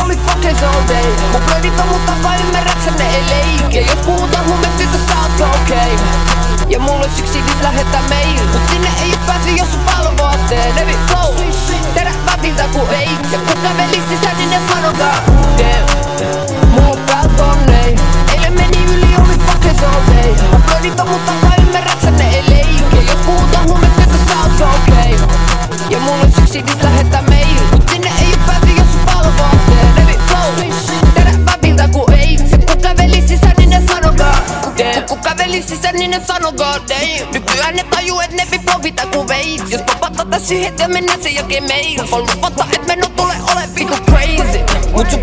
oli fucking all day. Mun blödit on mun tapa, ymmärräksä ne ei leikki. Ja jos puhutaan huumeista, sä ootko okei? Ja mulla olisi yksi idis lähetä mail. Mut sinne ei oo pääsy, jos sun palveluvaatteet. Heavy flow, teräväviltä ku veits. Ja kun kävelis sisään, niin ne sanokaa mulla on päät onnei. Eilen meni yli, oli fucking all day. Mun blödit on mun tapa, ymmärräksä ne ei leikki. Ja jos puhutaan huumeista, sä ootko okei? Ja mulla olisi yksi idis lähetä mail. Mut sinne ei oo pääsy, jos sun palveluvaatteet. Heavy flow, teräväviltä ku veits. Ja kun kävelis sisään, niin ne sanokaa kun kävelis sisään, niin ne sanokaa damn. Nykyään ne tajuu, et ne vipovita ku veits. Jos popata siihen, ja mennään sen jälkeen meil. Voin luvata, et meno tule ole vitu crazy. Mut sun